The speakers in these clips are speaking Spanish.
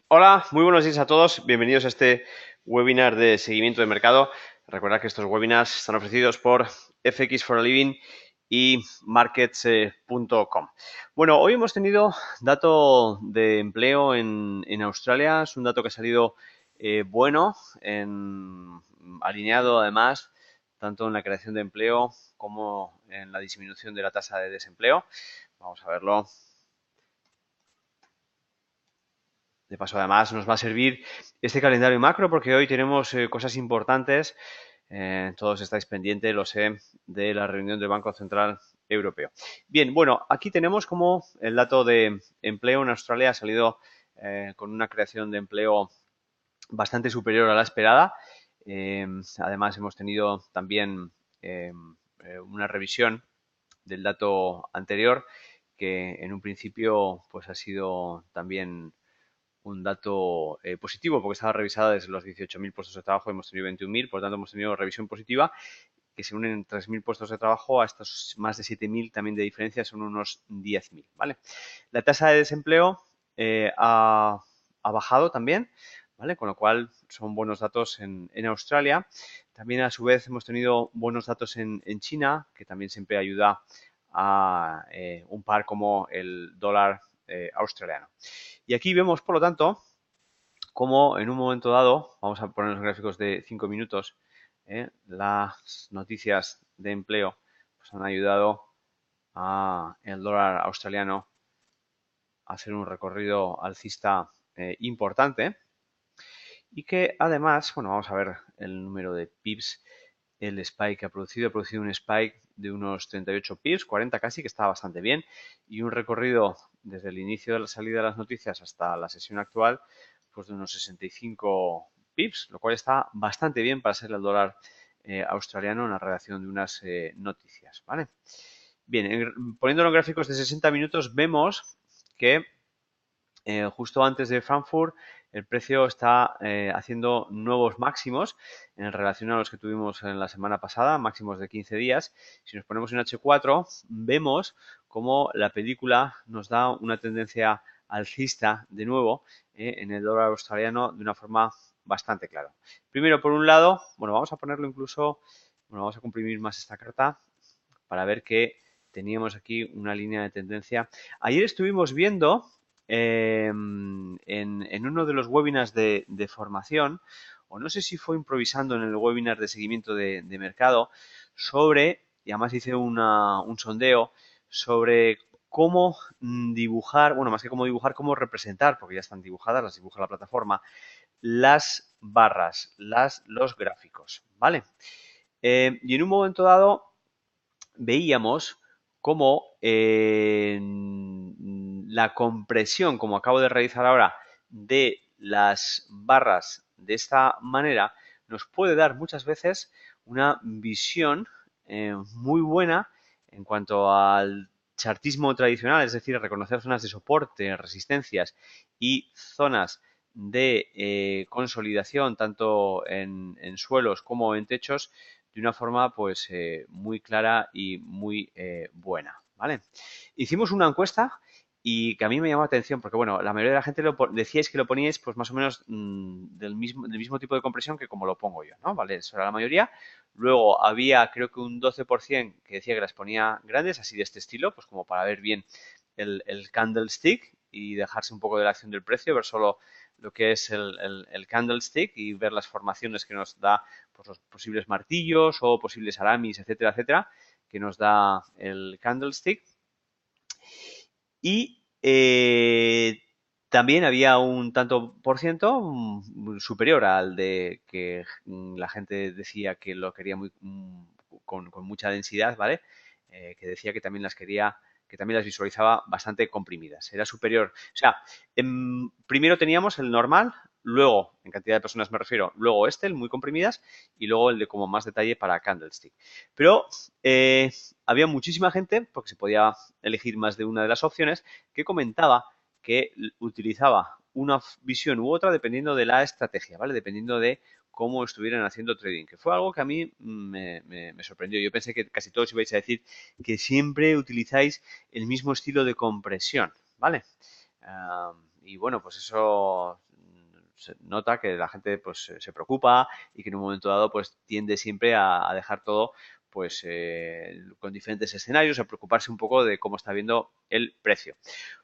Hola, muy buenos días a todos. Bienvenidos a este webinar de seguimiento de mercado. Recordad que estos webinars están ofrecidos por FX for a Living y markets.com. Bueno, hoy hemos tenido dato de empleo en Australia. Es un dato que ha salido bueno, alineado además tanto en la creación de empleo como en la disminución de la tasa de desempleo. Vamos a verlo. De paso, además, nos va a servir este calendario macro porque hoy tenemos cosas importantes. Todos estáis pendientes, lo sé, de la reunión del Banco Central Europeo. Bien, bueno, aquí tenemos como el dato de empleo en Australia ha salido con una creación de empleo bastante superior a la esperada. Además, hemos tenido también una revisión del dato anterior que en un principio pues ha sido también un dato positivo porque estaba revisada desde los 18.000 puestos de trabajo, hemos tenido 21.000, por lo tanto hemos tenido revisión positiva que se unen 3.000 puestos de trabajo a estos más de 7.000 también de diferencia, son unos 10.000, ¿vale? La tasa de desempleo ha bajado también, ¿vale? Con lo cual son buenos datos en Australia. También a su vez hemos tenido buenos datos en China, que también siempre ayuda a un par como el dólar australiano. Y aquí vemos, por lo tanto, como en un momento dado, vamos a poner los gráficos de 5 minutos, las noticias de empleo pues, han ayudado a el dólar australiano a hacer un recorrido alcista importante y que además, bueno, vamos a ver el número de pips, el spike que ha producido un spike de unos 38 pips, 40 casi, que está bastante bien, y un recorrido desde el inicio de la salida de las noticias hasta la sesión actual, pues de unos 65 pips, lo cual está bastante bien para ser el dólar australiano en la redacción de unas noticias, ¿vale? Bien, poniéndolo en gráficos de 60 minutos vemos que justo antes de Frankfurt el precio está haciendo nuevos máximos en relación a los que tuvimos en la semana pasada, máximos de 15 días. Si nos ponemos en H4, vemos cómo la película nos da una tendencia alcista de nuevo en el dólar australiano de una forma bastante clara. Primero, por un lado, bueno, vamos a ponerlo incluso, bueno, vamos a comprimir más esta carta para ver que teníamos aquí una línea de tendencia. Ayer estuvimos viendo en uno de los webinars de formación, o no sé si fue improvisando en el webinar de seguimiento de mercado, sobre, y además hice un sondeo sobre cómo dibujar, bueno, más que cómo dibujar, cómo representar, porque ya están dibujadas, las dibuja la plataforma, las barras, los gráficos, ¿vale? Y en un momento dado veíamos cómo la compresión, como acabo de realizar ahora, de las barras de esta manera nos puede dar muchas veces una visión muy buena en cuanto al chartismo tradicional, es decir, reconocer zonas de soporte, resistencias y zonas de consolidación tanto en suelos como en techos de una forma pues muy clara y muy buena, ¿vale? Hicimos una encuesta y que a mí me llamó la atención porque, bueno, la mayoría de la gente decíais que lo poníais pues más o menos del mismo tipo de compresión que como lo pongo yo, ¿no? ¿Vale? Eso era la mayoría. Luego había creo que un 12% que decía que las ponía grandes, así de este estilo, pues como para ver bien el candlestick y dejarse un poco de la acción del precio, ver solo lo que es el candlestick y ver las formaciones que nos da pues, los posibles martillos o posibles aramis, etcétera, etcétera, que nos da el candlestick. Y también había un tanto por ciento superior al de que la gente decía que lo quería muy, con mucha densidad, ¿vale? Que decía que también las quería, que también las visualizaba bastante comprimidas. Era superior. O sea, primero teníamos el normal, luego, en cantidad de personas me refiero, luego este, el muy comprimidas, y luego el de como más detalle para Candlestick. Pero eh, había muchísima gente, porque se podía elegir más de una de las opciones, que comentaba que utilizaba una visión u otra dependiendo de la estrategia, ¿vale? Dependiendo de cómo estuvieran haciendo trading, que fue algo que a mí me sorprendió. Yo pensé que casi todos ibais a decir que siempre utilizáis el mismo estilo de compresión, ¿vale? Y bueno, pues eso se nota que la gente pues se preocupa y que en un momento dado pues tiende siempre a dejar todo pues con diferentes escenarios, a preocuparse un poco de cómo está viendo el precio.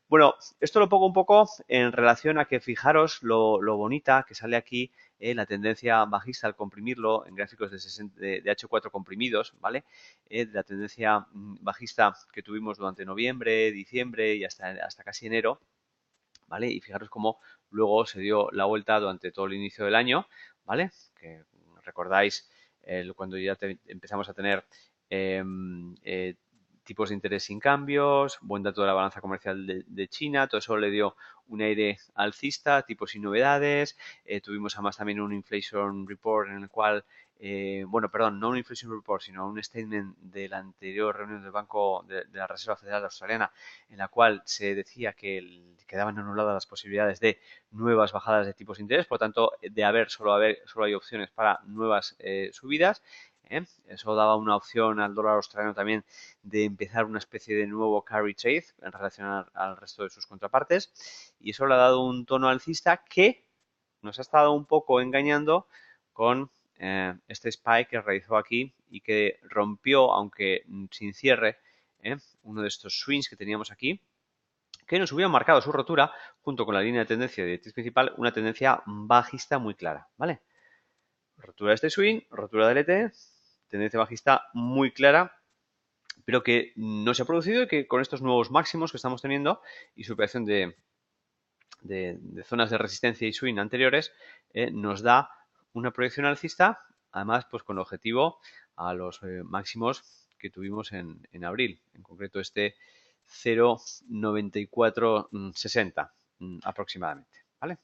Bueno, esto lo pongo un poco en relación a que fijaros lo bonita que sale aquí la tendencia bajista al comprimirlo en gráficos de H4 comprimidos, ¿vale? La tendencia bajista que tuvimos durante noviembre, diciembre y hasta casi enero, ¿vale? Y fijaros cómo luego se dio la vuelta durante todo el inicio del año, ¿vale? Que recordáis cuando ya empezamos a tener tipos de interés sin cambios, buen dato de la balanza comercial de China, todo eso le dio un aire alcista, tipos sin novedades, tuvimos además también un inflation report en el cual bueno, perdón, no un inflation report, sino un statement de la anterior reunión del Banco de la Reserva Federal Australiana, en la cual se decía que quedaban anuladas las posibilidades de nuevas bajadas de tipos de interés, por lo tanto, solo hay opciones para nuevas subidas. Eso daba una opción al dólar australiano también de empezar una especie de nuevo carry trade en relación al resto de sus contrapartes, y eso le ha dado un tono alcista que nos ha estado un poco engañando con este spike que realizó aquí y que rompió, aunque sin cierre, uno de estos swings que teníamos aquí, que nos hubieran marcado su rotura junto con la línea de tendencia de directriz principal, una tendencia bajista muy clara, ¿vale? Rotura de este swing, rotura del ET, tendencia bajista muy clara, pero que no se ha producido y que con estos nuevos máximos que estamos teniendo y superación de zonas de resistencia y swing anteriores, nos da una proyección alcista, además pues con objetivo a los máximos que tuvimos en abril, en concreto este 0,9460 aproximadamente, ¿vale?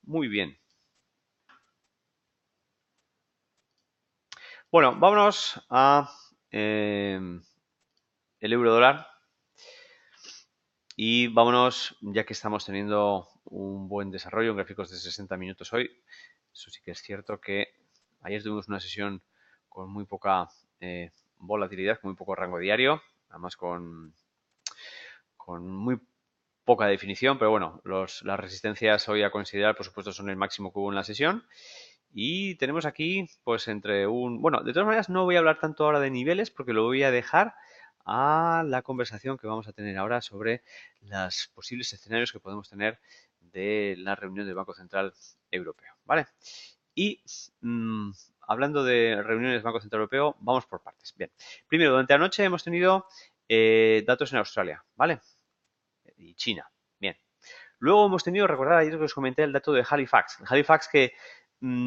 Muy bien. Bueno, vámonos a el euro dólar y vámonos, ya que estamos teniendo un buen desarrollo en gráficos de 60 minutos hoy. Eso sí que es cierto que ayer tuvimos una sesión con muy poca volatilidad, con muy poco rango diario, además con muy poca definición, pero bueno, las resistencias hoy a considerar, por supuesto, son el máximo que hubo en la sesión. Y tenemos aquí, pues bueno, de todas maneras no voy a hablar tanto ahora de niveles porque lo voy a dejar a la conversación que vamos a tener ahora sobre los posibles escenarios que podemos tener de la reunión del Banco Central Europeo, ¿vale? Y hablando de reuniones del Banco Central Europeo, vamos por partes. Bien, primero, durante la noche hemos tenido datos en Australia, ¿vale? Y China. Bien. Luego hemos tenido, recordad ayer que os comenté el dato de Halifax. El Halifax que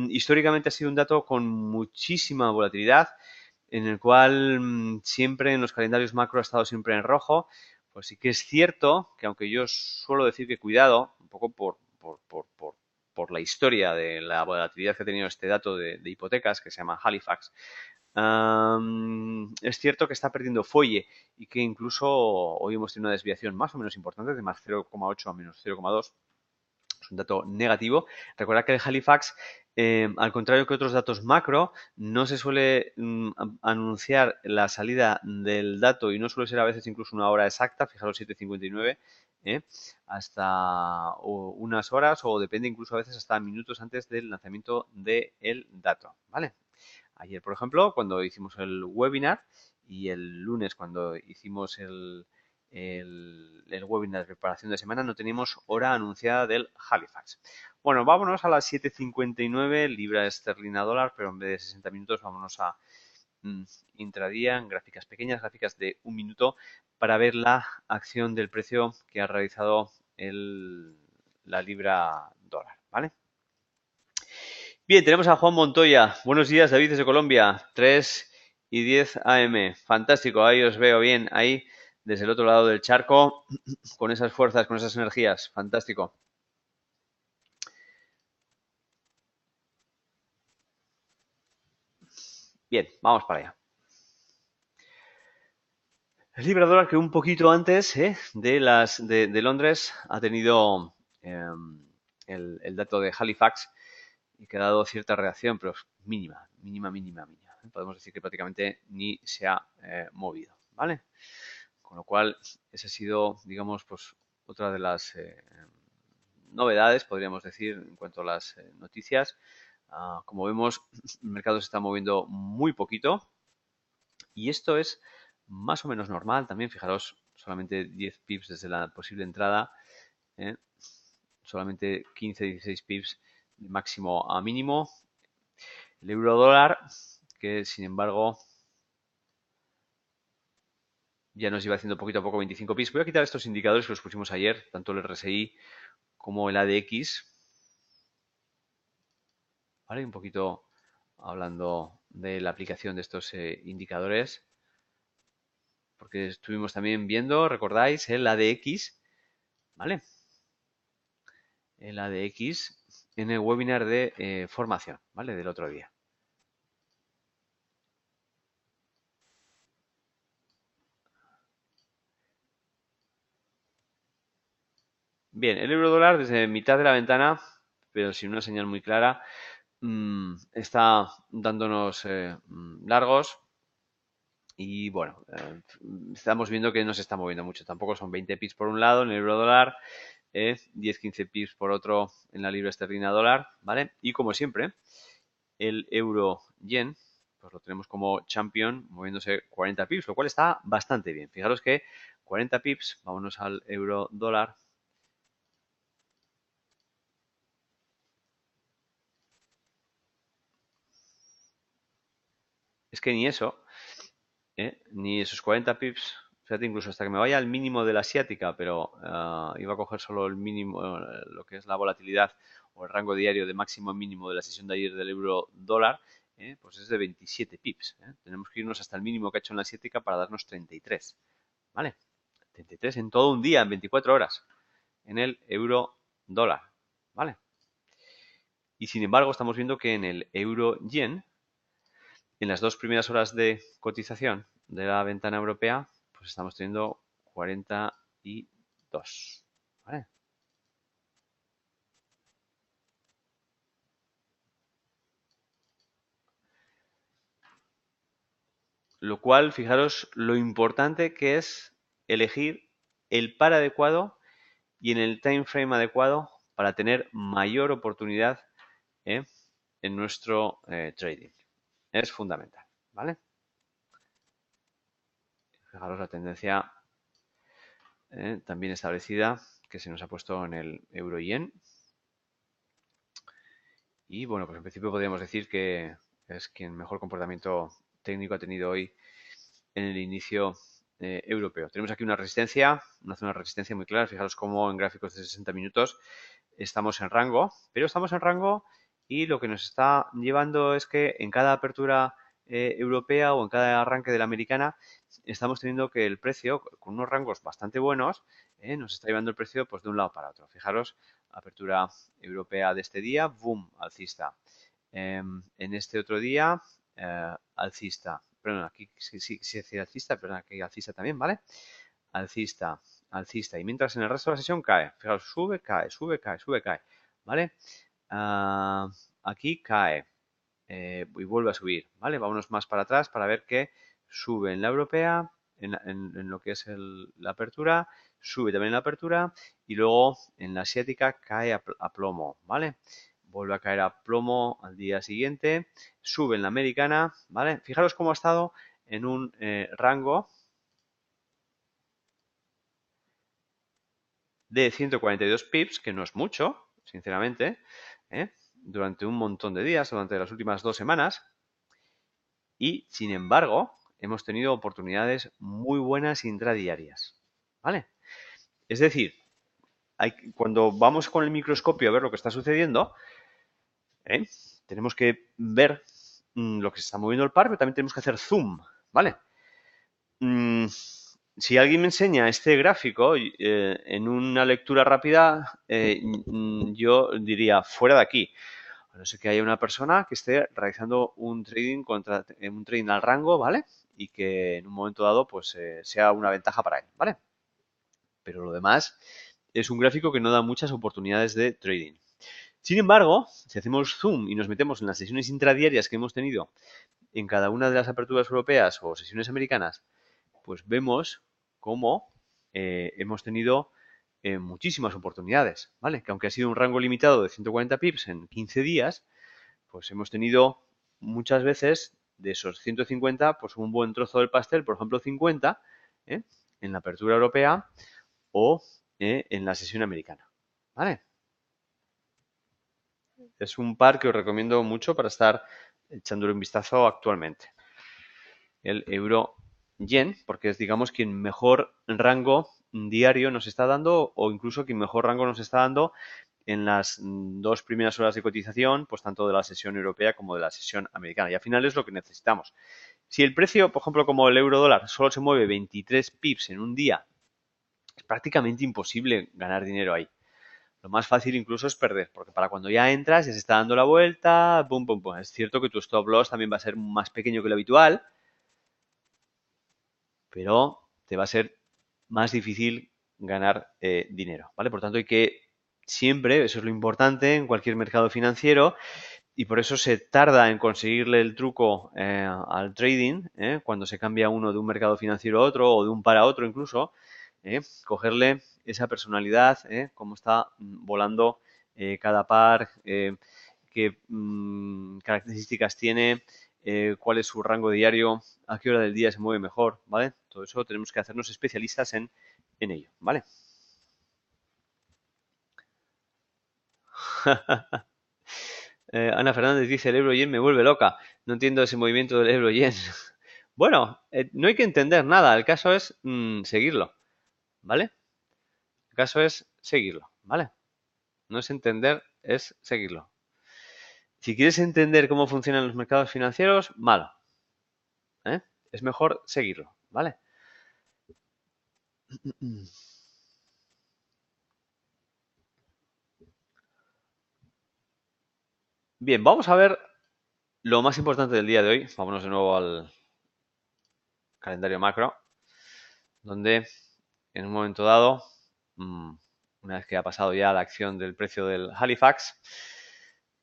históricamente ha sido un dato con muchísima volatilidad, en el cual siempre en los calendarios macro ha estado siempre en rojo. Pues sí que es cierto que aunque yo suelo decir que cuidado, un poco por la historia de la volatilidad que ha tenido este dato de hipotecas, que se llama Halifax, es cierto que está perdiendo fuelle y que incluso hoy hemos tenido una desviación más o menos importante de más 0,8 a menos 0,2. Es un dato negativo. Recordad que el Halifax, al contrario que otros datos macro, no se suele anunciar la salida del dato y no suele ser a veces incluso una hora exacta, fijaros 7:59, hasta unas horas o depende incluso a veces hasta minutos antes del lanzamiento del dato, ¿vale? Ayer, por ejemplo, cuando hicimos el webinar y el lunes cuando hicimos el webinar de preparación de semana no teníamos hora anunciada del Halifax. Bueno, vámonos a las 7:59 libra esterlina dólar, pero en vez de 60 minutos vámonos a intradía en gráficas pequeñas, gráficas de un minuto, para ver la acción del precio que ha realizado la libra dólar, ¿vale? Bien, tenemos a Juan Montoya. Buenos días, David, desde Colombia. 3:10 AM. Fantástico, ahí os veo bien, ahí desde el otro lado del charco, con esas fuerzas, con esas energías. Fantástico. Bien, vamos para allá. El libra dólar que un poquito antes de Londres ha tenido el dato de Halifax y que ha dado cierta reacción, pero mínima. Podemos decir que prácticamente ni se ha movido, ¿vale? Con lo cual, esa ha sido, digamos, pues otra de las novedades, podríamos decir, en cuanto a las noticias. Como vemos, el mercado se está moviendo muy poquito y esto es más o menos normal. También, fijaros, solamente 10 pips desde la posible entrada, ¿eh? Solamente 15-16 pips de máximo a mínimo. El euro dólar, que sin embargo ya nos iba haciendo poquito a poco 25 pips. Voy a quitar estos indicadores que los pusimos ayer, tanto el RSI como el ADX. ¿Vale? Un poquito hablando de la aplicación de estos indicadores, porque estuvimos también viendo, recordáis, el ADX, ¿vale? El ADX en el webinar de formación, ¿vale? Del otro día. Bien, el euro dólar desde mitad de la ventana, pero sin una señal muy clara, está dándonos largos y bueno, estamos viendo que no se está moviendo mucho. Tampoco son 20 pips por un lado en el euro dólar, 10-15 pips por otro en la libra esterlina dólar, ¿vale? Y como siempre, el euro yen, pues lo tenemos como champion moviéndose 40 pips, lo cual está bastante bien. Fijaros que 40 pips, vámonos al euro dólar. Es que ni eso, ni esos 40 pips, fíjate, incluso hasta que me vaya al mínimo de la asiática, pero iba a coger solo el mínimo, lo que es la volatilidad o el rango diario de máximo a mínimo de la sesión de ayer del euro dólar, pues es de 27 pips. Tenemos que irnos hasta el mínimo que ha hecho en la asiática para darnos 33, ¿vale? 33 en todo un día, en 24 horas, en el euro dólar, ¿vale? Y sin embargo, estamos viendo que en el euro yen, en las 2 primeras horas de cotización de la ventana europea, pues estamos teniendo 42. ¿Vale? Lo cual, fijaros lo importante que es elegir el par adecuado y en el time frame adecuado para tener mayor oportunidad ¿eh? En nuestro trading. Es fundamental, ¿vale? Fijaros la tendencia también establecida que se nos ha puesto en el euro yen. Y bueno, pues en principio podríamos decir que es quien mejor comportamiento técnico ha tenido hoy en el inicio europeo. Tenemos aquí una resistencia, una zona de resistencia muy clara. Fijaros cómo en gráficos de 60 minutos estamos en rango, pero estamos en rango y lo que nos está llevando es que en cada apertura europea o en cada arranque de la americana estamos teniendo que el precio, con unos rangos bastante buenos, nos está llevando el precio pues, de un lado para otro. Fijaros, apertura europea de este día, boom, alcista. En este otro día, alcista. Perdón, aquí sí decía alcista, perdón, aquí alcista también, ¿vale? Alcista, alcista. Y mientras en el resto de la sesión cae. Fijaros, sube, cae, sube, cae, sube, cae. ¿Vale? Aquí cae y vuelve a subir. ¿Vale? Vámonos más para atrás para ver que sube en la europea, en lo que es la apertura, sube también en la apertura y luego en la asiática cae a plomo. ¿Vale? Vuelve a caer a plomo al día siguiente, sube en la americana. ¿Vale? Fijaros cómo ha estado en un rango de 142 pips, que no es mucho, sinceramente, durante un montón de días, durante las últimas 2 semanas. Y, sin embargo, hemos tenido oportunidades muy buenas intradiarias. ¿Vale? Es decir, cuando vamos con el microscopio a ver lo que está sucediendo, tenemos que ver lo que se está moviendo el par, pero también tenemos que hacer zoom. ¿Vale? Si alguien me enseña este gráfico en una lectura rápida, yo diría fuera de aquí. A no ser que haya una persona que esté realizando un trading un trading al rango, ¿vale? Y que en un momento dado, pues sea una ventaja para él, ¿vale? Pero lo demás es un gráfico que no da muchas oportunidades de trading. Sin embargo, si hacemos zoom y nos metemos en las sesiones intradiarias que hemos tenido en cada una de las aperturas europeas o sesiones americanas, pues vemos cómo hemos tenido muchísimas oportunidades, ¿vale? Que aunque ha sido un rango limitado de 140 pips en 15 días, pues hemos tenido muchas veces de esos 150, pues un buen trozo del pastel, por ejemplo 50, ¿eh? En la apertura europea o en la sesión americana, ¿vale? Es un par que os recomiendo mucho para estar echándole un vistazo actualmente. El euro yen, porque es, digamos, quien mejor rango diario nos está dando o incluso quien mejor rango nos está dando en las 2 primeras horas de cotización, pues tanto de la sesión europea como de la sesión americana. Y al final es lo que necesitamos. Si el precio, por ejemplo, como el euro dólar, solo se mueve 23 pips en un día, es prácticamente imposible ganar dinero ahí. Lo más fácil incluso es perder, porque para cuando ya entras ya se está dando la vuelta, pum, pum, pum. Es cierto que tu stop loss también va a ser más pequeño que lo habitual, pero te va a ser más difícil ganar dinero, ¿vale? Por tanto, hay que siempre, eso es lo importante en cualquier mercado financiero, y por eso se tarda en conseguirle el truco al trading, cuando se cambia uno de un mercado financiero a otro o de un par a otro incluso, cogerle esa personalidad, cómo está volando cada par, qué características tiene, cuál es su rango diario, a qué hora del día se mueve mejor, ¿vale? Todo eso tenemos que hacernos especialistas en ello, ¿vale? Ana Fernández dice, el euro yen me vuelve loca. No entiendo ese movimiento del euro yen. Bueno, no hay que entender nada. El caso es seguirlo, ¿vale? El caso es seguirlo, ¿vale? No es entender, es seguirlo. Si quieres entender cómo funcionan los mercados financieros, malo, ¿eh? Es mejor seguirlo, ¿vale? Bien, vamos a ver lo más importante del día de hoy. Vámonos de nuevo al calendario macro, donde en un momento dado, una vez que ha pasado ya la acción del precio del Halifax,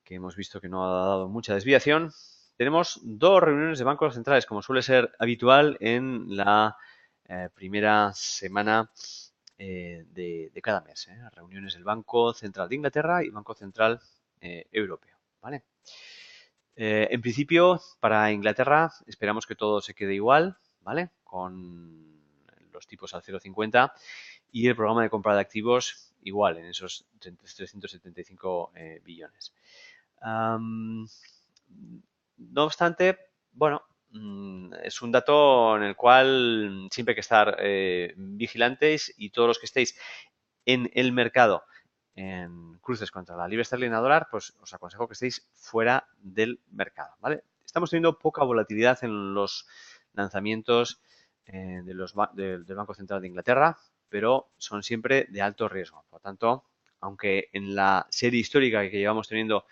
que hemos visto que no ha dado mucha desviación, tenemos 2 reuniones de bancos centrales, como suele ser habitual en la primera semana de cada mes. Reuniones del Banco Central de Inglaterra y Banco Central Europeo, ¿vale? En principio, para Inglaterra esperamos que todo se quede igual, ¿vale? Con los tipos al 0,50 y el programa de compra de activos igual, en esos 375 billones. No obstante, bueno, es un dato en el cual siempre hay que estar vigilantes, y todos los que estéis en el mercado en cruces contra la libra esterlina dólar, pues os aconsejo que estéis fuera del mercado, ¿vale? Estamos teniendo poca volatilidad en los lanzamientos del Banco Central de Inglaterra, pero son siempre de alto riesgo. Por lo tanto, aunque en la serie histórica que llevamos teniendo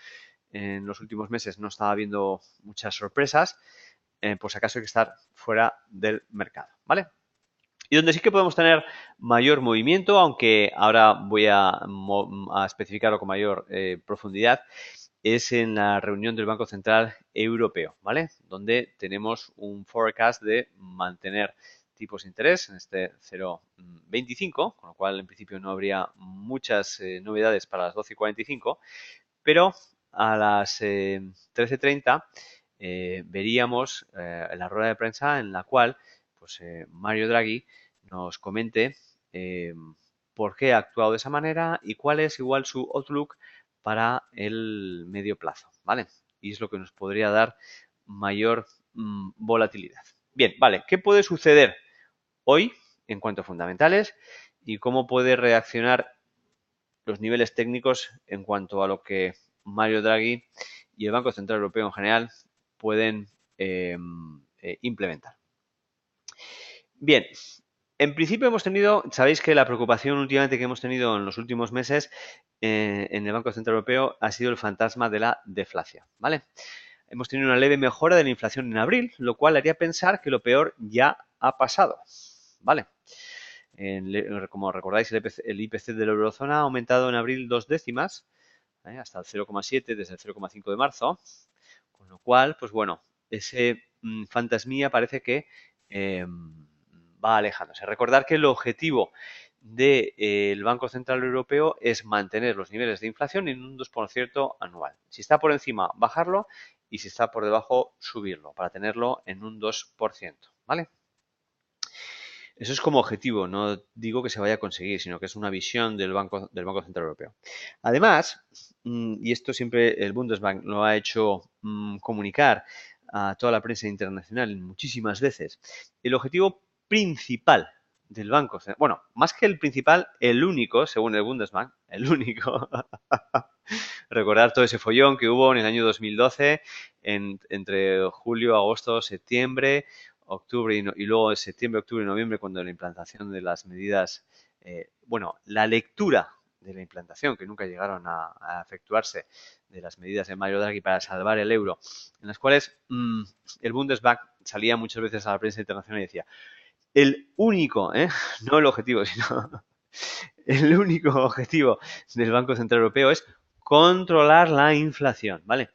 en los últimos meses no estaba habiendo muchas sorpresas, por si acaso hay que estar fuera del mercado, ¿vale? Y donde sí que podemos tener mayor movimiento, aunque ahora voy a especificarlo con mayor profundidad, es en la reunión del Banco Central Europeo, ¿vale? Donde tenemos un forecast de mantener tipos de interés en este 0,25, con lo cual en principio no habría muchas novedades para las 12:45, pero a las 13:30 veríamos la rueda de prensa en la cual pues Mario Draghi nos comente por qué ha actuado de esa manera y cuál es igual su outlook para el medio plazo, ¿vale? Y es lo que nos podría dar mayor volatilidad. Bien, vale, ¿qué puede suceder hoy en cuanto a fundamentales y cómo puede reaccionar los niveles técnicos en cuanto a lo que Mario Draghi y el Banco Central Europeo en general pueden implementar? Bien, en principio hemos tenido, sabéis que la preocupación últimamente que hemos tenido en los últimos meses en el Banco Central Europeo ha sido el fantasma de la deflación, ¿vale? Hemos tenido una leve mejora de la inflación en abril, lo cual haría pensar que lo peor ya ha pasado, ¿vale? Como recordáis, el IPC de la eurozona ha aumentado en abril 2 décimas, hasta el 0,7 desde el 0,5 de marzo, con lo cual, pues bueno, ese fantasmía parece que va alejándose. Recordar que el objetivo del Banco Central Europeo es mantener los niveles de inflación en un 2% anual. Si está por encima, bajarlo, y si está por debajo, subirlo para tenerlo en un 2%, ¿vale? Eso es como objetivo, no digo que se vaya a conseguir, sino que es una visión del Banco Central Europeo. Además, y esto siempre el Bundesbank lo ha hecho comunicar a toda la prensa internacional muchísimas veces, el objetivo principal del Banco Central, bueno, más que el principal, el único, según el Bundesbank, el único, recordar todo ese follón que hubo en el año 2012, entre julio, agosto, septiembre, octubre y luego septiembre, octubre y noviembre, cuando la implantación de las medidas, bueno, la lectura de la implantación, que nunca llegaron a efectuarse, de las medidas de Mario Draghi para salvar el euro, en las cuales el Bundesbank salía muchas veces a la prensa internacional y decía, el único, no el objetivo, sino el único objetivo del Banco Central Europeo es controlar la inflación, ¿vale?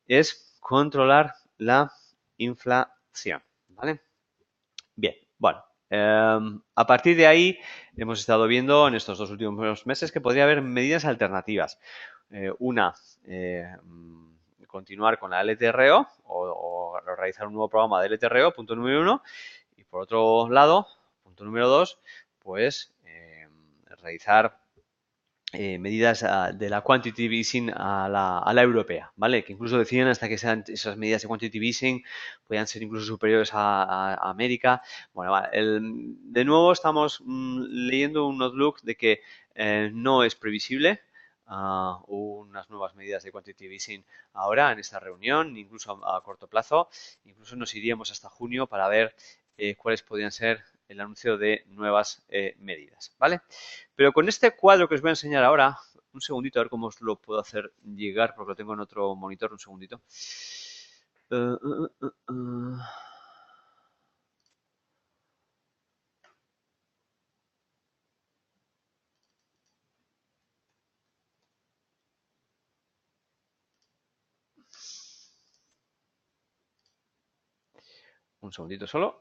Es controlar la inflación, ¿vale? Bien, bueno, a partir de ahí hemos estado viendo en estos 2 últimos meses que podría haber medidas alternativas. Una, continuar con la LTRO o realizar un nuevo programa de LTRO, punto número 1. Y por otro lado, punto número 2, pues realizar medidas de la quantitative easing a la europea, ¿vale? Que incluso decían hasta que esas medidas de quantitative easing podían ser incluso superiores a América. Bueno, vale, de nuevo estamos leyendo un outlook de que no es previsible unas nuevas medidas de quantitative easing ahora en esta reunión, incluso a corto plazo. Incluso nos iríamos hasta junio para ver cuáles podrían ser el anuncio de nuevas medidas, ¿vale? Pero con este cuadro que os voy a enseñar ahora, un segundito, a ver cómo os lo puedo hacer llegar, porque lo tengo en otro monitor, un segundito. Un segundito solo.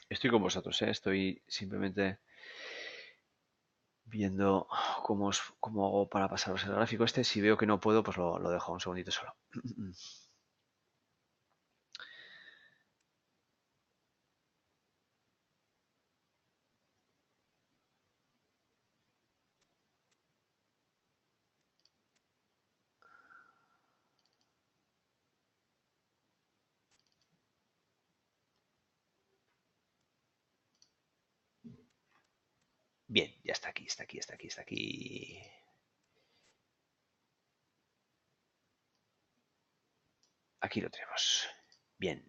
Estoy con vosotros, ¿eh? Estoy simplemente viendo cómo hago para pasaros el gráfico este. Si veo que no puedo, pues lo dejo un segundito solo. Bien, ya está aquí, está aquí, está aquí, está aquí. Aquí lo tenemos. Bien.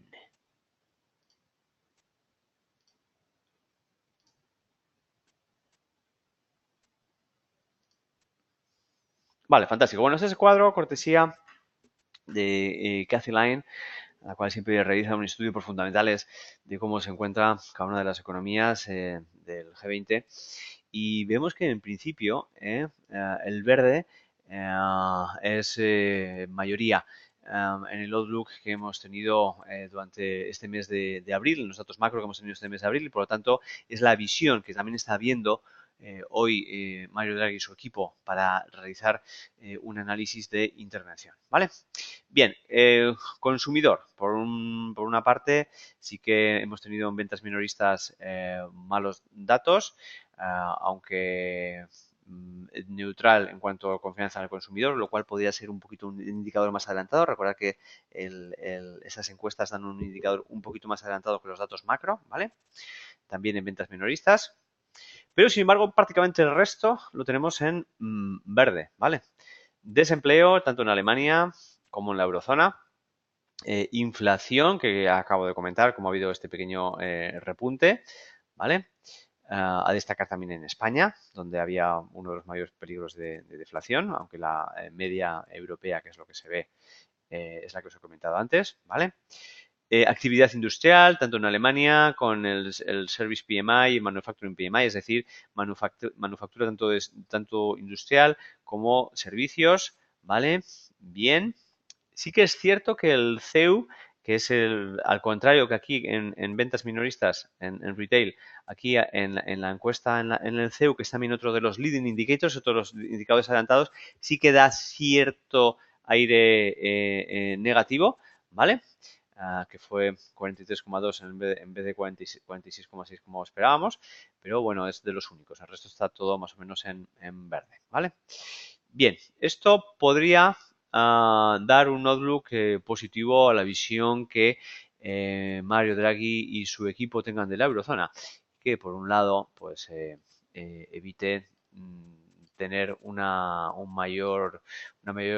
Vale, fantástico. Bueno, este es el cuadro, cortesía de Cathy Line, la cual siempre realiza un estudio por fundamentales de cómo se encuentra cada una de las economías del G20. Y vemos que en principio el verde es mayoría en el outlook que hemos tenido durante este mes de abril, en los datos macro que hemos tenido este mes de abril, y por lo tanto es la visión que también está viendo hoy Mario Draghi y su equipo para realizar un análisis de intervención, ¿vale? Bien, consumidor, por una parte, sí que hemos tenido en ventas minoristas malos datos, aunque neutral en cuanto a confianza del consumidor, lo cual podría ser un poquito un indicador más adelantado. Recordad que esas encuestas dan un indicador un poquito más adelantado que los datos macro, ¿vale? También en ventas minoristas. Pero, sin embargo, prácticamente el resto lo tenemos en verde, ¿vale? Desempleo, tanto en Alemania como en la eurozona. Inflación, que acabo de comentar, como ha habido este pequeño repunte, ¿vale? a destacar también en España, donde había uno de los mayores peligros de deflación, aunque la media europea, que es lo que se ve, es la que os he comentado antes, ¿vale? Actividad industrial, tanto en Alemania con el Service PMI y Manufacturing PMI, es decir, manufactura tanto industrial como servicios, ¿vale? Bien. Sí que es cierto que el CEU, que es al contrario que aquí en ventas minoristas, en retail, aquí en la encuesta en el CEU, que es también otro de los leading indicators, otro de los indicadores adelantados, sí que da cierto aire negativo, ¿vale? Que fue 43,2 en vez de 46,6 como esperábamos, pero bueno, es de los únicos. El resto está todo más o menos en verde, ¿vale? Bien, esto podría dar un outlook positivo a la visión que Mario Draghi y su equipo tengan de la eurozona, que por un lado, pues evite tener una mayor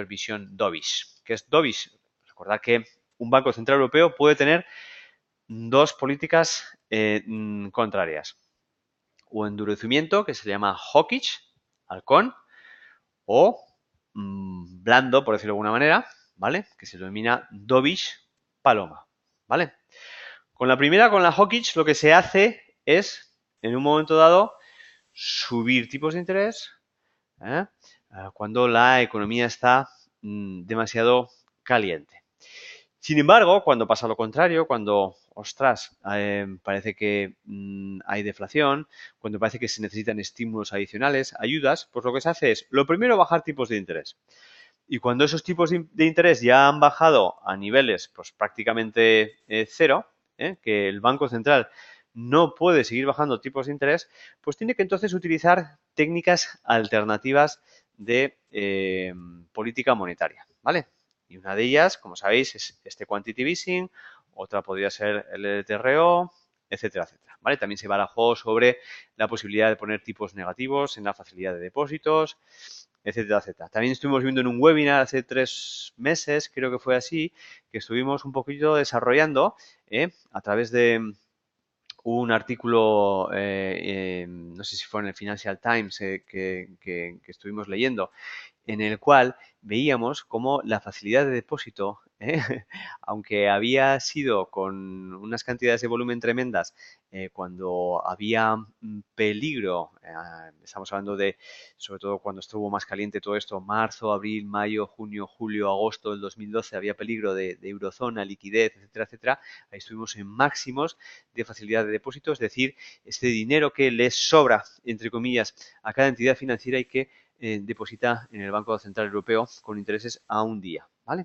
visión dovish. ¿Qué es dovish? Recordad que un Banco Central Europeo puede tener dos políticas contrarias. O endurecimiento, que se llama hawkish, halcón, o blando, por decirlo de alguna manera, ¿vale? Que se denomina dovish, paloma, ¿vale? Con la primera, con la hawkish, lo que se hace es, en un momento dado, subir tipos de interés cuando la economía está demasiado caliente. Sin embargo, cuando pasa lo contrario, cuando, ostras, parece que hay deflación, cuando parece que se necesitan estímulos adicionales, ayudas, pues lo que se hace es, lo primero, bajar tipos de interés. Y cuando esos tipos de interés ya han bajado a niveles pues prácticamente cero, que el Banco Central no puede seguir bajando tipos de interés, pues tiene que entonces utilizar técnicas alternativas de política monetaria, ¿vale? Y una de ellas, como sabéis, es este quantitative easing, otra podría ser el LTRO, etcétera, etcétera, ¿vale? También se barajó sobre la posibilidad de poner tipos negativos en la facilidad de depósitos, etcétera, etcétera. También estuvimos viendo en un webinar hace 3 meses, creo que fue así, que estuvimos un poquito desarrollando a través de un artículo, no sé si fue en el Financial Times, que estuvimos leyendo, en el cual veíamos cómo la facilidad de depósito, aunque había sido con unas cantidades de volumen tremendas, cuando había peligro, estamos hablando de, sobre todo cuando estuvo más caliente todo esto, marzo, abril, mayo, junio, julio, agosto del 2012, había peligro de eurozona, liquidez, etcétera, etcétera, ahí estuvimos en máximos de facilidad de depósito, es decir, este dinero que les sobra, entre comillas, a cada entidad financiera y que deposita en el Banco Central Europeo con intereses a un día, ¿vale?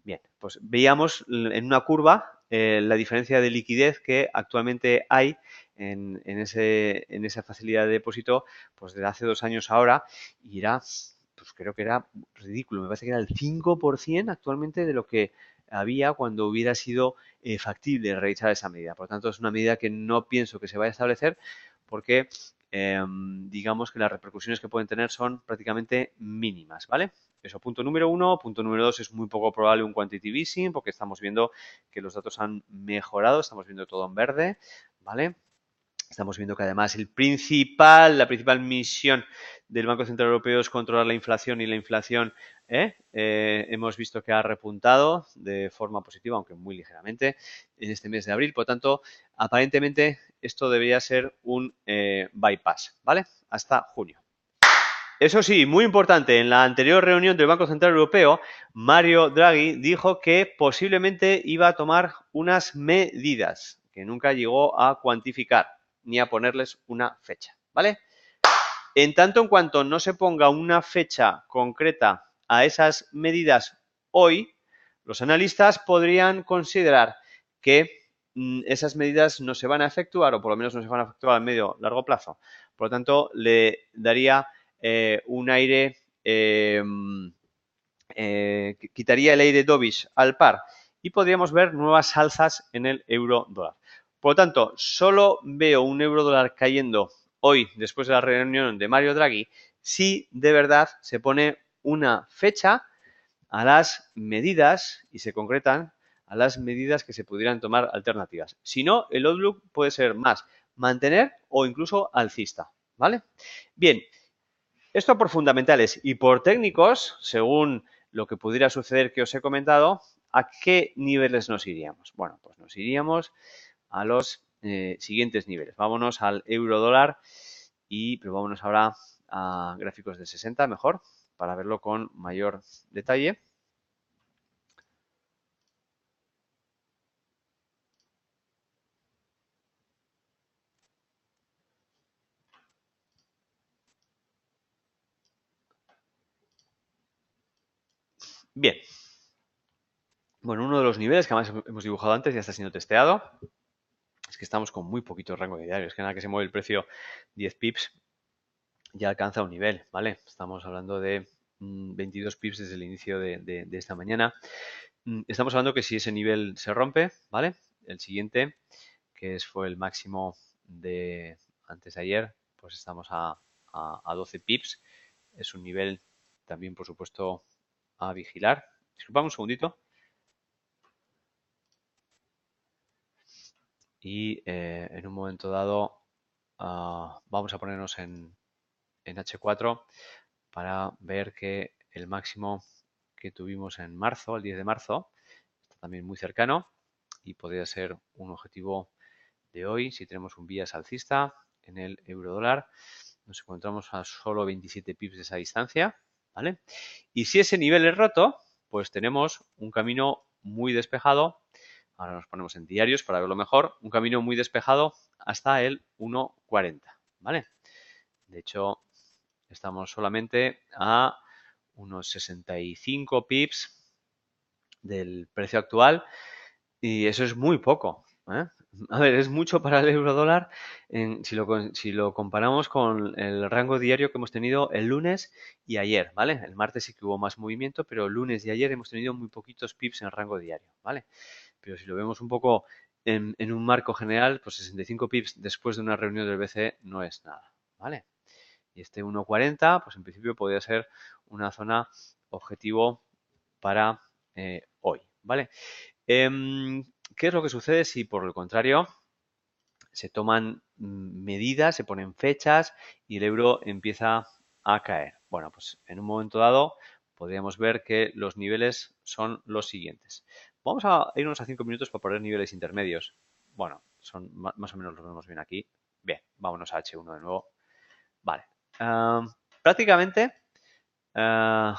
Bien, pues veíamos en una curva la diferencia de liquidez que actualmente hay en esa facilidad de depósito, pues desde hace 2 años ahora, y era, pues creo que era ridículo, me parece que era el 5% actualmente de lo que había cuando hubiera sido factible realizar esa medida. Por lo tanto, es una medida que no pienso que se vaya a establecer porque digamos que las repercusiones que pueden tener son prácticamente mínimas, ¿vale? Eso, punto número 1. Punto número 2, es muy poco probable un quantitative easing porque estamos viendo que los datos han mejorado, estamos viendo todo en verde, ¿vale? Estamos viendo que además la principal misión del Banco Central Europeo es controlar la inflación y la inflación hemos visto que ha repuntado de forma positiva, aunque muy ligeramente, en este mes de abril. Por tanto, aparentemente esto debería ser un bypass, ¿vale? Hasta junio. Eso sí, muy importante, en la anterior reunión del Banco Central Europeo, Mario Draghi dijo que posiblemente iba a tomar unas medidas que nunca llegó a cuantificar ni a ponerles una fecha, ¿vale? En tanto en cuanto no se ponga una fecha concreta a esas medidas hoy, los analistas podrían considerar que esas medidas no se van a efectuar o por lo menos no se van a efectuar a medio largo plazo. Por lo tanto, le daría un aire, quitaría el aire dovish al par y podríamos ver nuevas alzas en el euro dólar. Por lo tanto, solo veo un euro dólar cayendo hoy, después de la reunión de Mario Draghi, si de verdad se pone una fecha a las medidas y se concretan a las medidas que se pudieran tomar alternativas. Si no, el outlook puede ser más mantener o incluso alcista, ¿vale? Bien, esto por fundamentales y por técnicos, según lo que pudiera suceder que os he comentado, ¿a qué niveles nos iríamos? Bueno, pues nos iríamos a los siguientes niveles. Vámonos al euro dólar pero vámonos ahora a gráficos de 60 mejor para verlo con mayor detalle. Bien, bueno, uno de los niveles que además hemos dibujado antes ya está siendo testeado. Es que estamos con muy poquito rango de diario. Es que nada que se mueve el precio 10 pips ya alcanza un nivel, ¿vale? Estamos hablando de 22 pips desde el inicio de esta mañana. Estamos hablando que si ese nivel se rompe, ¿vale? El siguiente, fue el máximo de antes de ayer, pues estamos a 12 pips. Es un nivel también, por supuesto, a vigilar. Disculpame un segundito. Y en un momento dado vamos a ponernos en H4 para ver que el máximo que tuvimos en marzo, el 10 de marzo, está también muy cercano y podría ser un objetivo de hoy si tenemos un bias alcista en el euro dólar. Nos encontramos a solo 27 pips de esa distancia, ¿vale? Y si ese nivel es roto, pues tenemos un camino muy despejado. Ahora nos ponemos en diarios para verlo mejor. Un camino muy despejado hasta el 1.40, ¿vale? De hecho, estamos solamente a unos 65 pips del precio actual y eso es muy poco, ¿eh? A ver, es mucho para el euro dólar si lo comparamos con el rango diario que hemos tenido el lunes y ayer, ¿vale? El martes sí que hubo más movimiento, pero el lunes y ayer hemos tenido muy poquitos pips en rango diario, ¿vale? Pero si lo vemos un poco en un marco general, pues 65 pips después de una reunión del BCE no es nada, ¿vale? Y este 1.40, pues en principio podría ser una zona objetivo para hoy, ¿vale? ¿Qué es lo que sucede si por el contrario se toman medidas, se ponen fechas y el euro empieza a caer? Bueno, pues en un momento dado podríamos ver que los niveles son los siguientes. Vamos a irnos a 5 minutos para poner niveles intermedios. Bueno, son más o menos los vemos bien aquí. Bien, vámonos a H1 de nuevo. Vale. Prácticamente el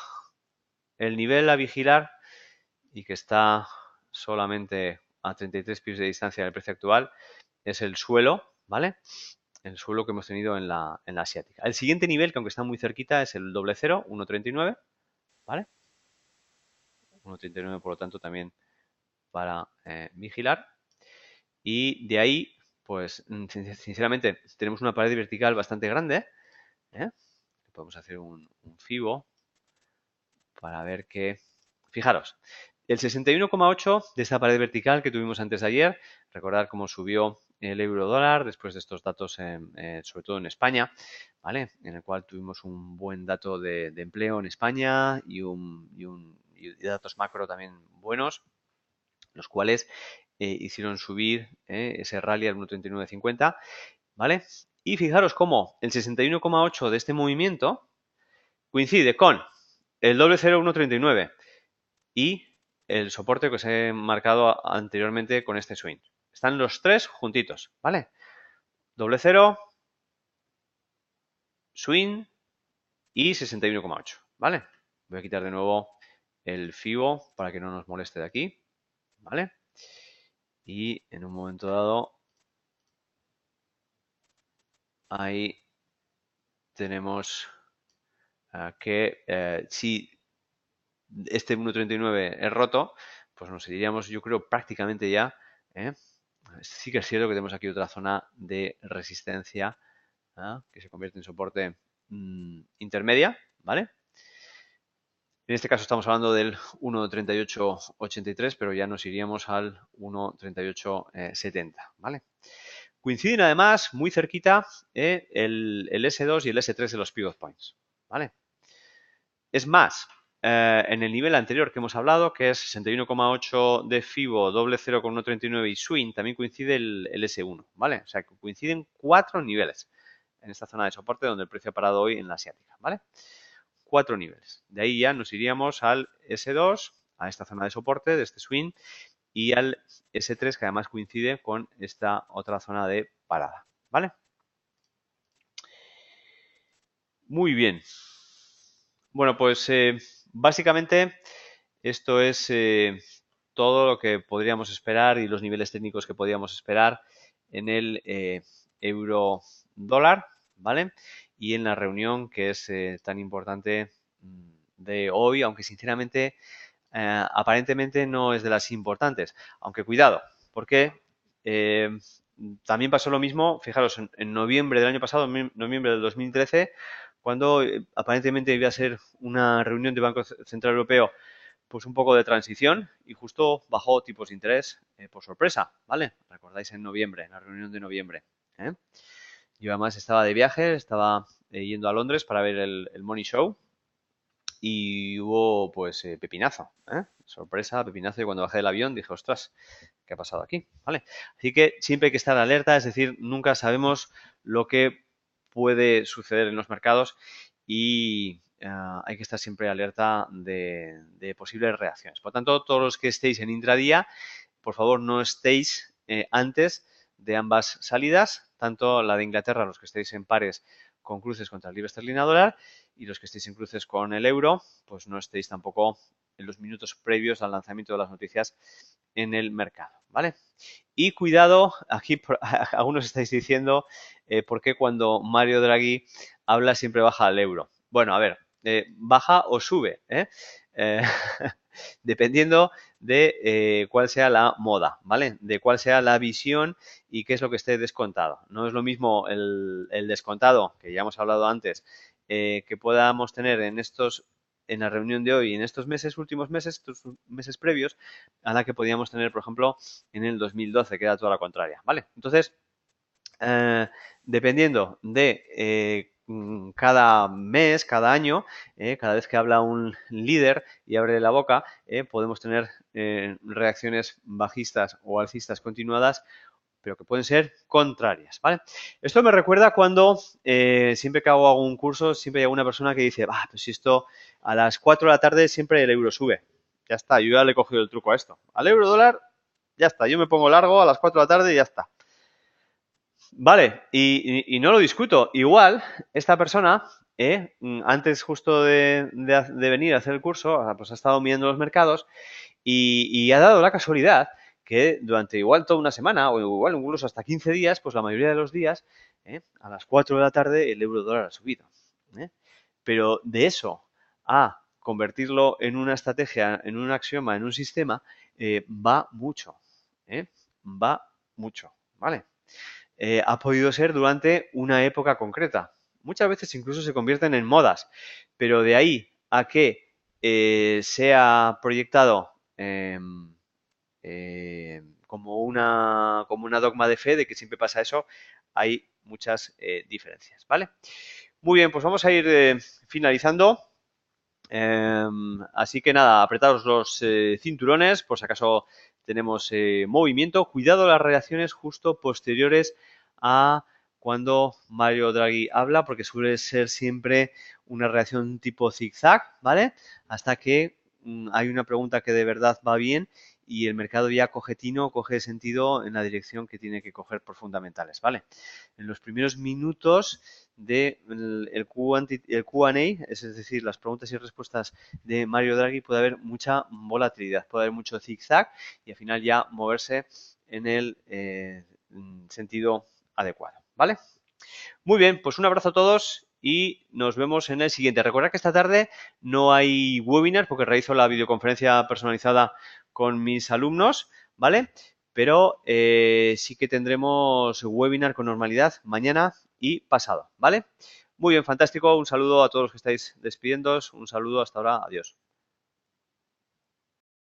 nivel a vigilar y que está solamente a 33 pips de distancia del precio actual es el suelo, ¿vale? El suelo que hemos tenido en la asiática. El siguiente nivel, que aunque está muy cerquita, es el doble cero, 1.39, ¿vale? 1.39, por lo tanto, también para vigilar. Y de ahí, pues, sinceramente, tenemos una pared vertical bastante grande, ¿eh? Podemos hacer un FIBO para ver que, fijaros, el 61,8 de esta pared vertical que tuvimos antes de ayer, recordad cómo subió el euro dólar después de estos datos, sobre todo en España, ¿vale? En el cual tuvimos un buen dato de empleo en España y datos macro también buenos, los cuales hicieron subir ese rally al 1.3950, ¿vale? Y fijaros cómo el 61,8 de este movimiento coincide con el doble 0,139 y el soporte que os he marcado anteriormente con este swing. Están los tres juntitos, ¿vale? Doble cero, swing y 61,8, ¿vale? Voy a quitar de nuevo el FIBO para que no nos moleste de aquí, ¿vale? Y en un momento dado, ahí tenemos que si este 1.39 es roto, pues nos iríamos, yo creo, prácticamente ya. Sí que es cierto que tenemos aquí otra zona de resistencia que se convierte en soporte intermedia, ¿vale? En este caso estamos hablando del 1.3883, pero ya nos iríamos al 1.3870, ¿vale? Coinciden además muy cerquita el S2 y el S3 de los pivot points, ¿vale? Es más, en el nivel anterior que hemos hablado, que es 61,8 de FIBO, doble 0,139 y swing, también coincide el S1, ¿vale? O sea, que coinciden 4 niveles en esta zona de soporte donde el precio ha parado hoy en la asiática, ¿vale? 4 niveles. De ahí ya nos iríamos al S2, a esta zona de soporte de este swing, y al S3, que además coincide con esta otra zona de parada, ¿vale? Muy bien. Bueno, pues básicamente esto es todo lo que podríamos esperar y los niveles técnicos que podríamos esperar en el euro dólar, ¿vale? Y en la reunión que es tan importante de hoy, aunque sinceramente aparentemente no es de las importantes. Aunque cuidado, porque eh, también pasó lo mismo, fijaros, en noviembre del año pasado, en noviembre del 2013, cuando aparentemente iba a ser una reunión del Banco Central Europeo pues un poco de transición y justo bajó tipos de interés por sorpresa, ¿vale? Recordáis en noviembre, en la reunión de noviembre. ¿eh? Yo además estaba de viaje, estaba yendo a Londres para ver el Money Show y hubo pues pepinazo, ¿eh? Sorpresa, pepinazo, y cuando bajé del avión dije, ostras, ¿qué ha pasado aquí? ¿Vale? Así que siempre hay que estar alerta, es decir, nunca sabemos lo que puede suceder en los mercados y hay que estar siempre alerta de posibles reacciones. Por tanto, todos los que estéis en intradía, por favor no estéis antes de ambas salidas, tanto la de Inglaterra, los que estéis en pares con cruces contra el libra esterlina dólar, y los que estéis en cruces con el euro, pues no estéis tampoco en los minutos previos al lanzamiento de las noticias en el mercado, ¿vale? Y cuidado, aquí algunos estáis diciendo por qué cuando Mario Draghi habla siempre baja al euro. Bueno, a ver, baja o sube, dependiendo de cuál sea la moda, ¿vale? De cuál sea la visión y qué es lo que esté descontado. No es lo mismo el descontado, que ya hemos hablado antes, que podamos tener en la reunión de hoy, en estos meses, últimos meses, estos meses previos, a la que podíamos tener, por ejemplo, en el 2012, que era toda la contraria, ¿vale? Entonces, dependiendo de cada mes, cada año, cada vez que habla un líder y abre la boca, podemos tener reacciones bajistas o alcistas continuadas, pero que pueden ser contrarias, ¿vale? Esto me recuerda cuando siempre que hago algún curso, siempre hay alguna persona que dice, pues si esto a las 4 de la tarde siempre el euro sube. Ya está, yo ya le he cogido el truco a esto. Al euro dólar, ya está, yo me pongo largo a las 4 de la tarde y ya está. Vale, y no lo discuto. Igual, esta persona, antes justo de venir a hacer el curso, pues ha estado mirando los mercados y ha dado la casualidad que durante igual toda una semana o igual incluso hasta 15 días, pues la mayoría de los días, a las 4 de la tarde el euro dólar ha subido. Pero de eso a convertirlo en una estrategia, en un axioma, en un sistema, va mucho. Va mucho, ¿vale? Ha podido ser durante una época concreta. Muchas veces incluso se convierten en modas, pero de ahí a que sea proyectado como una dogma de fe de que siempre pasa eso, hay muchas diferencias, ¿vale? Muy bien, pues vamos a ir finalizando. Así que nada, apretaos los cinturones por si acaso tenemos movimiento. Cuidado las reacciones justo posteriores a cuando Mario Draghi habla, porque suele ser siempre una reacción tipo zigzag, ¿vale? Hasta que hay una pregunta que de verdad va bien y el mercado ya coge tino, coge sentido en la dirección que tiene que coger por fundamentales, ¿vale? En los primeros minutos del Q&A, es decir, las preguntas y respuestas de Mario Draghi, puede haber mucha volatilidad, puede haber mucho zigzag y al final ya moverse en el sentido adecuado, ¿vale? Muy bien, pues un abrazo a todos y nos vemos en el siguiente. Recordad que esta tarde no hay webinar porque realizo la videoconferencia personalizada con mis alumnos, ¿vale? Pero sí que tendremos webinar con normalidad mañana y pasado, ¿vale? Muy bien, fantástico. Un saludo a todos los que estáis despidiéndoos. Un saludo hasta ahora. Adiós.